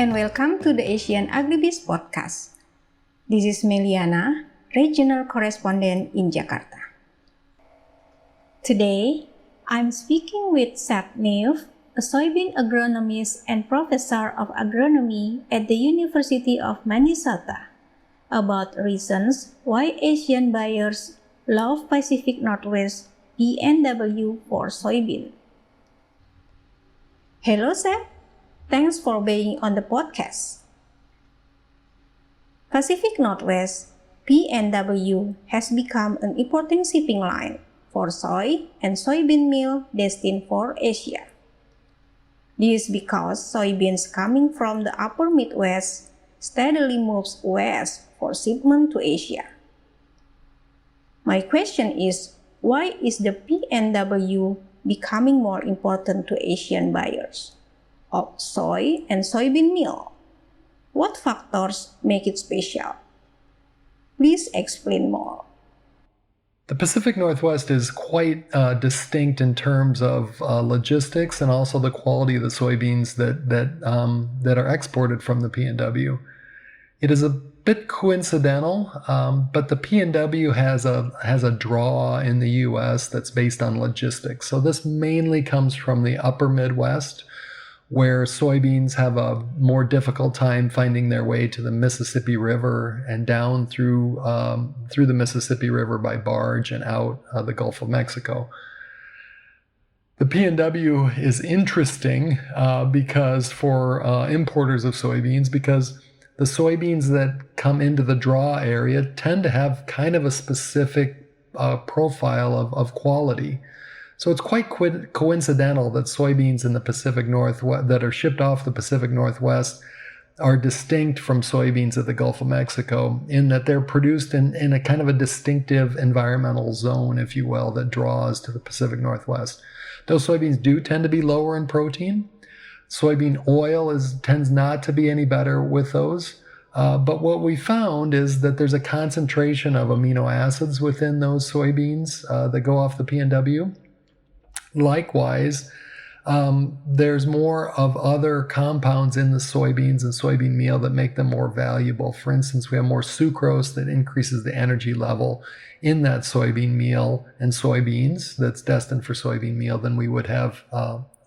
and welcome to the Asian Agribiz podcast. This is Meliana, regional correspondent in Jakarta. Today, I'm speaking with Seth Naeve, a soybean agronomist and professor of agronomy at the University of Minnesota, about reasons why Asian buyers love Pacific Northwest PNW for soybean. Hello, Seth. Thanks for being on the podcast. Pacific Northwest PNW has become an important shipping line for soy and soybean meal destined for Asia. This is because soybeans coming from the upper Midwest steadily moves west for shipment to Asia. My question is, why is the PNW becoming more important to Asian buyers of soy and soybean meal? What factors make it special? Please explain more. The Pacific Northwest is quite distinct in terms of logistics and also the quality of the soybeans that are exported from the PNW. It is a bit coincidental, but the PNW has a draw in the U.S. that's based on logistics. So this mainly comes from the upper Midwest, where soybeans have a more difficult time finding their way to the Mississippi River and down through the Mississippi River by barge and out the Gulf of Mexico. The PNW is interesting because for importers of soybeans, because the soybeans that come into the draw area tend to have kind of a specific profile of quality. So it's quite coincidental that soybeans in the Pacific Northwest that are shipped off the Pacific Northwest are distinct from soybeans at the Gulf of Mexico in that they're produced in a kind of a distinctive environmental zone, if you will, that draws to the Pacific Northwest. Those soybeans do tend to be lower in protein. Soybean oil tends not to be any better with those. But what we found is that there's a concentration of amino acids within those soybeans that go off the PNW. Likewise, there's more of other compounds in the soybeans and soybean meal that make them more valuable. For instance, we have more sucrose that increases the energy level in that soybean meal and soybeans that's destined for soybean meal than we would have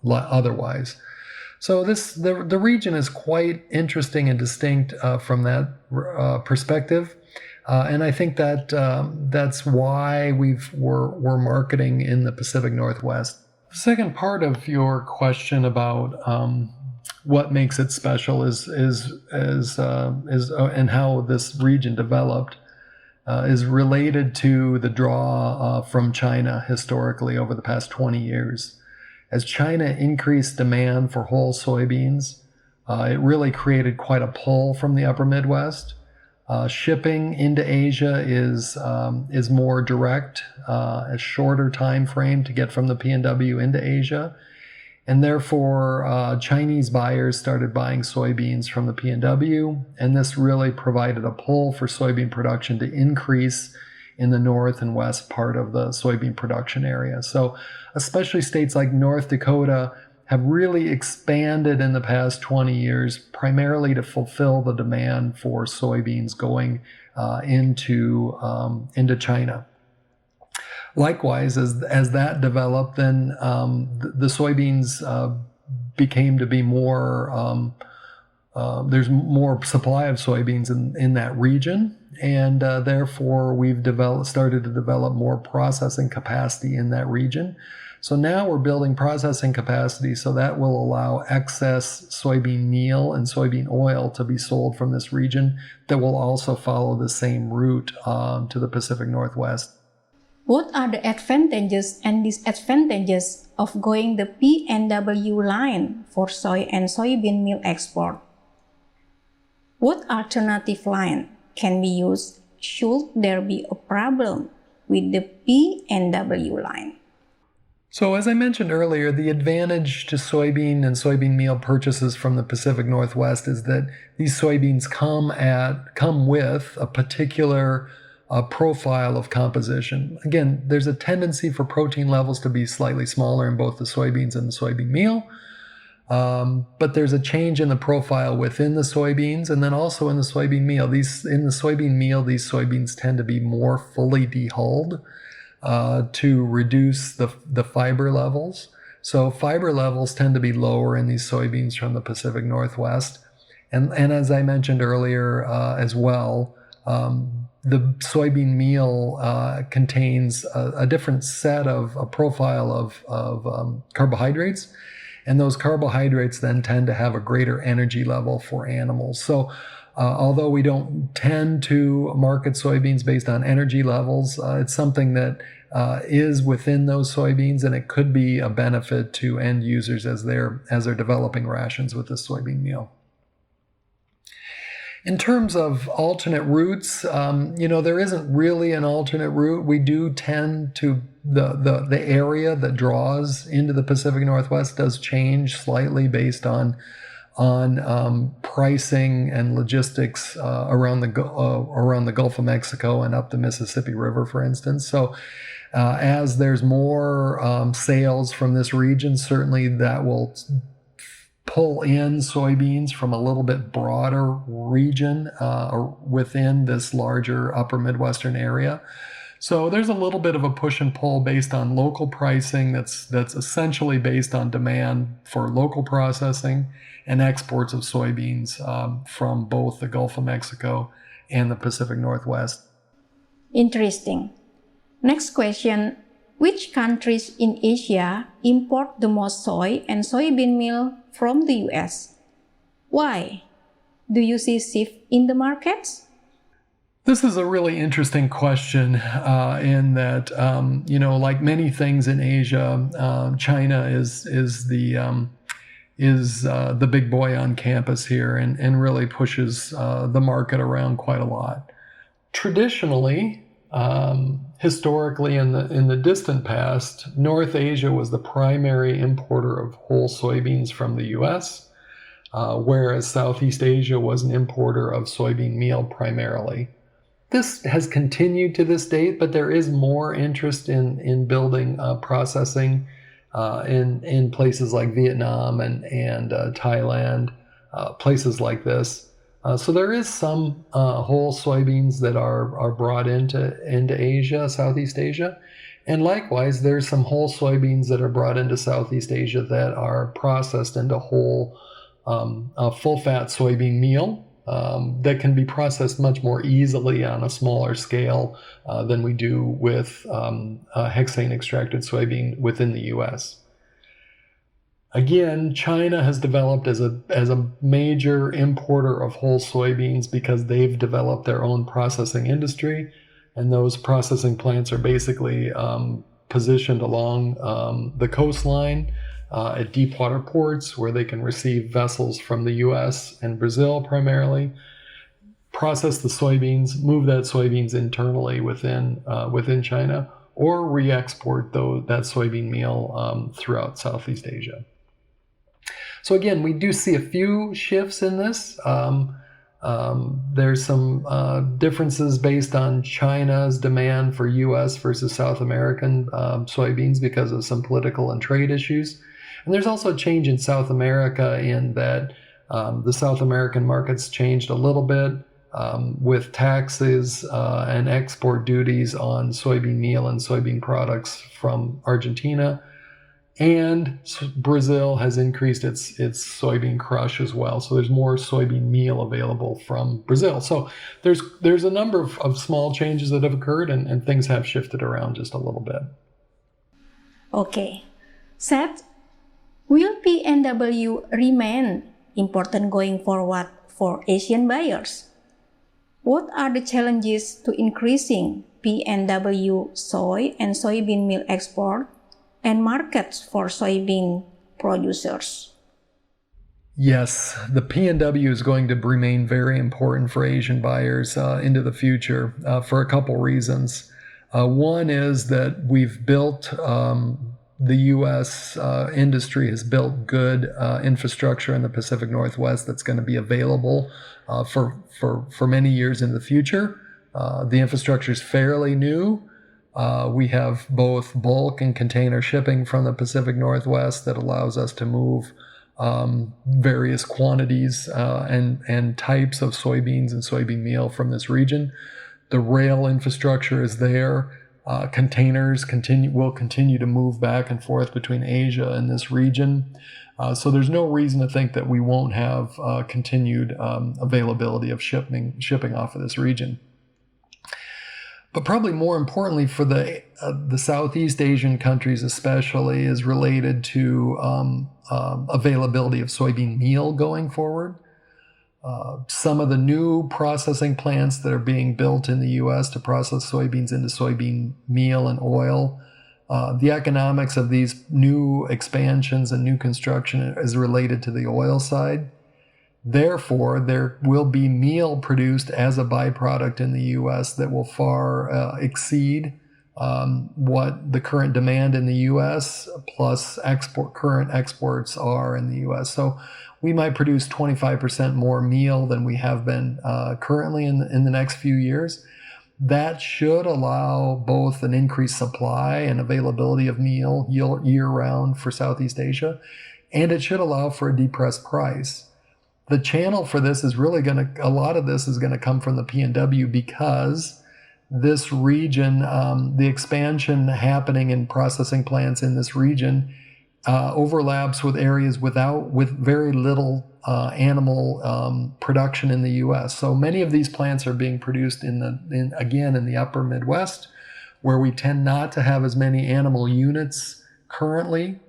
otherwise. So the region is quite interesting and distinct from that perspective. And I think that that's why we're marketing in the Pacific Northwest. The second part of your question about what makes it special is and how this region developed is related to the draw from China historically over the past 20 years. As China increased demand for whole soybeans, it really created quite a pull from the upper Midwest. Shipping into Asia is more direct, a shorter time frame to get from the PNW into Asia. And therefore, Chinese buyers started buying soybeans from the PNW, and this really provided a pull for soybean production to increase in the north and west part of the soybean production area. So especially states like North Dakota have really expanded in the past 20 years, primarily to fulfill the demand for soybeans going into China. Likewise, as that developed, then the soybeans became to be more, there's more supply of soybeans in that region. And therefore, we've started to develop more processing capacity in that region. So now we're building processing capacity so that will allow excess soybean meal and soybean oil to be sold from this region that will also follow the same route to the Pacific Northwest. What are the advantages and disadvantages of going the PNW line for soy and soybean meal export? What alternative line can be used should there be a problem with the PNW line? So as I mentioned earlier, the advantage to soybean and soybean meal purchases from the Pacific Northwest is that these soybeans come with a particular profile of composition. Again, there's a tendency for protein levels to be slightly smaller in both the soybeans and the soybean meal. But there's a change in the profile within the soybeans and then also in the soybean meal. These soybeans tend to be more fully dehulled to reduce the fiber levels. So fiber levels tend to be lower in these soybeans from the Pacific Northwest. And as I mentioned earlier as well, the soybean meal contains a different set of a profile of carbohydrates. And those carbohydrates then tend to have a greater energy level for animals. So although we don't tend to market soybeans based on energy levels, it's something that is within those soybeans, and it could be a benefit to end users as they're developing rations with this soybean meal. In terms of alternate routes, there isn't really an alternate route. We do tend to, the area that draws into the Pacific Northwest does change slightly based on pricing and logistics around the Gulf of Mexico and up the Mississippi River, for instance. So as there's more sales from this region, certainly that will pull in soybeans from a little bit broader region within this larger upper Midwestern area. So there's a little bit of a push and pull based on local pricing that's essentially based on demand for local processing and exports of soybeans from both the Gulf of Mexico and the Pacific Northwest. Interesting. Next question. Which countries in Asia import the most soy and soybean meal from the US? Why? Do you see shift in the markets? This is a really interesting question in that, like many things in Asia, China is the big boy on campus here and really pushes the market around quite a lot. Traditionally, historically in the distant past, North Asia was the primary importer of whole soybeans from the US, whereas Southeast Asia was an importer of soybean meal primarily. This has continued to this date, but there is more interest in building processing in places like Vietnam and Thailand, places like this. So there is some whole soybeans that are brought into Asia, Southeast Asia. And likewise, there's some whole soybeans that are brought into Southeast Asia that are processed into whole full-fat soybean meal that can be processed much more easily on a smaller scale than we do with hexane-extracted soybean within the U.S. Again, China has developed as a major importer of whole soybeans because they've developed their own processing industry, and those processing plants are basically positioned along the coastline at deep water ports where they can receive vessels from the U.S. and Brazil primarily, process the soybeans, move that soybeans internally within China, or re-export that soybean meal throughout Southeast Asia. So again, we do see a few shifts in this. There's some differences based on China's demand for U.S. versus South American soybeans because of some political and trade issues. And there's also a change in South America in that the South American markets changed a little bit with taxes and export duties on soybean meal and soybean products from Argentina. And Brazil has increased its soybean crush as well. So there's more soybean meal available from Brazil. So there's a number of small changes that have occurred and things have shifted around just a little bit. Okay. Seth, will PNW remain important going forward for Asian buyers? What are the challenges to increasing PNW soy and soybean meal export and markets for soybean producers? Yes, the PNW is going to remain very important for Asian buyers into the future for a couple reasons. One is that we've built, the U.S. Industry has built good infrastructure in the Pacific Northwest that's going to be available for many years in the future. The infrastructure is fairly new. We have both bulk and container shipping from the Pacific Northwest that allows us to move various quantities and types of soybeans and soybean meal from this region. The rail infrastructure is there. Containers will continue to move back and forth between Asia and this region. So there's no reason to think that we won't have continued availability of shipping off of this region. But probably more importantly for the Southeast Asian countries especially is related to availability of soybean meal going forward. Some of the new processing plants that are being built in the U.S. to process soybeans into soybean meal and oil, the economics of these new expansions and new construction is related to the oil side. Therefore, there will be meal produced as a byproduct in the U.S. that will far exceed what the current demand in the U.S. plus current exports are in the U.S. So we might produce 25% more meal than we have been currently in the next few years. That should allow both an increased supply and availability of meal year-round for Southeast Asia, and it should allow for a depressed price. The channel for this is really a lot of this is going to come from the PNW because this region, the expansion happening in processing plants in this region overlaps with areas with very little animal production in the U.S. So many of these plants are being produced in the upper Midwest, where we tend not to have as many animal units currently.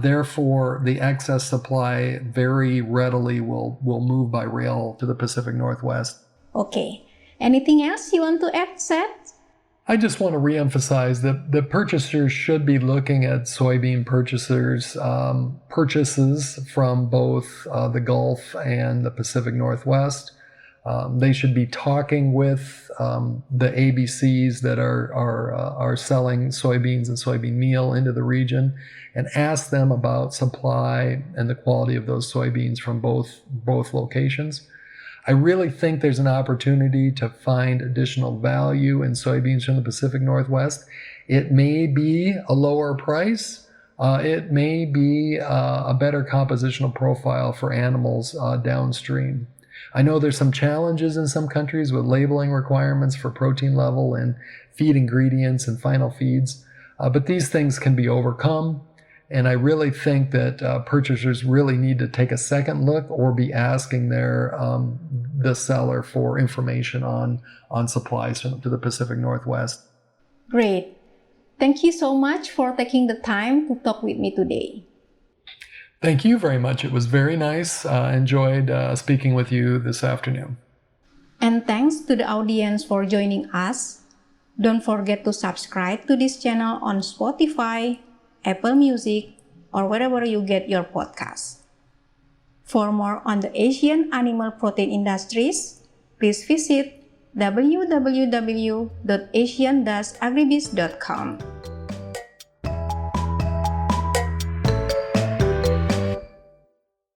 Therefore, the excess supply very readily will move by rail to the Pacific Northwest. Okay. Anything else you want to add, Seth? I just want to reemphasize that the purchasers should be looking at soybean purchases from both the Gulf and the Pacific Northwest. They should be talking with the ABCs that are selling soybeans and soybean meal into the region, and ask them about supply and the quality of those soybeans from both locations. I really think there's an opportunity to find additional value in soybeans from the Pacific Northwest. It may be a lower price. It may be a better compositional profile for animals downstream. I know there's some challenges in some countries with labeling requirements for protein level and feed ingredients and final feeds, but these things can be overcome. And I really think that purchasers really need to take a second look or be asking the seller for information on supplies to the Pacific Northwest. Great. Thank you so much for taking the time to talk with me today. Thank you very much. It was very nice. I enjoyed speaking with you this afternoon. And thanks to the audience for joining us. Don't forget to subscribe to this channel on Spotify, Apple Music, or wherever you get your podcasts. For more on the Asian animal protein industries, please visit www.asian-agribiz.com.